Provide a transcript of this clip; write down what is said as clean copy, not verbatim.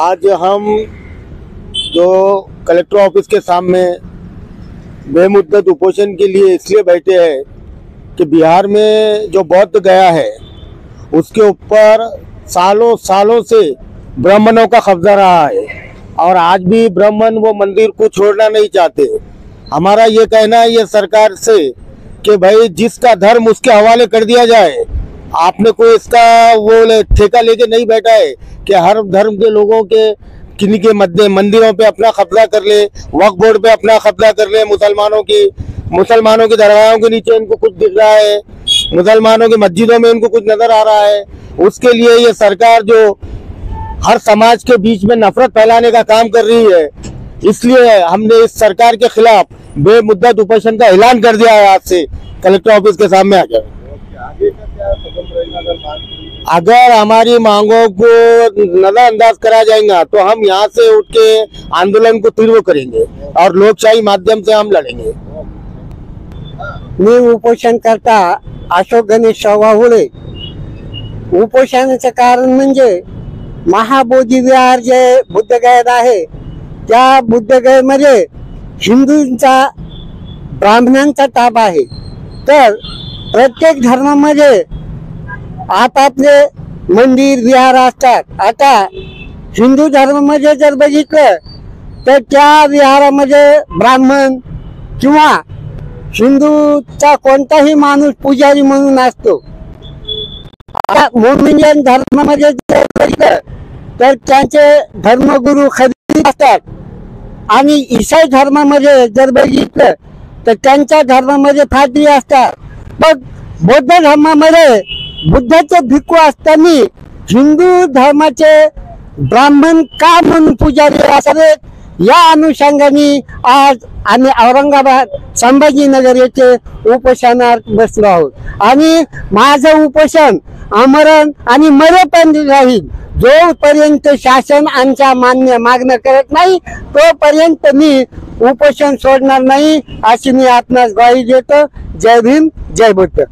आज हम जो collector office के सामने बेमुद्दत उपोषण के लिए इसलिए बैठे हैं कि बिहार में जो बौद्ध गया है उसके ऊपर सालों सालों से ब्राह्मणों का कब्जा रहा है और आज भी ब्राह्मण वो मंदिर को छोड़ना नहीं चाहते। हमारा ये कहना है ये सरकार से कि भाई जिसका धर्म उसके हवाले कर दिया जाए। आपने कोई इसका वो ठेका लेके नहीं बैठा है कि हर धर्म के लोगों के किन्हीं के मध्य मंदिरों पे अपना कब्जा कर ले, वक्फ बोर्ड पे अपना कब्जा कर ले। मुसलमानों की दरगाहों के नीचे इनको कुछ दिख रहा है, मुसलमानों की मस्जिदों में इनको कुछ नजर आ रहा है। उसके लिए ये सरकार जो हर समाज के बीच में नफरत फैलाने का काम कर रही है, इसलिए हमने इस सरकार के खिलाफ बेमुद्दत उपोषण का ऐलान कर दिया है। आज से कलेक्टर ऑफिस के सामने आकर अगर हमारी मांगों को नजरअंदाज करा जाएगा तो हम यहाँ से उठ के आंदोलन को तीव्र करेंगे और लोकशाही माध्यम से हम लड़ेंगे। मी उपोषणकर्ता अशोक गणेश चव्हाण। उपोषणाचं कारण म्हणजे महाबोधी विहार जे बुद्धगयेत आहे त्या बुद्धगयेमध्ये हिंदूंचा ब्राह्मणांचा ताबा आहे। तर प्रत्येक धर्मामध्ये आपापले मंदिर विहार असतात। आता हिंदू धर्मामध्ये जर बघितलं तर त्या विहारामध्ये ब्राह्मण किंवा हिंदूचा कोणताही माणूस पुजारी म्हणून असतो। मोमेडियन धर्मामध्ये जर बघितलं तर त्यांचे धर्मगुरू खलीफा असतात आणि ईसाई धर्मामध्ये जर बघितलं तर त्यांच्या धर्मामध्ये फादरी असतात। पण बौद्ध धर्मामध्ये बुद्धाचे भिक्खू असताना हिंदू धर्माचे ब्राह्मण का म्हणून पुजारी असावेत या अनुषंगाने आज आम्ही औरंगाबाद संभाजीनगर येथे उपोषणात बसलो आहोत आणि माझं उपोषण आमरण आणि मरेपर्यंत राहील। जोपर्यंत शासन आमच्या मागणं करत नाही तोपर्यंत मी उपोषण सोडणार नाही अशी मी आपणास ग्वाही देतो। जय भीम, जय बुद्ध।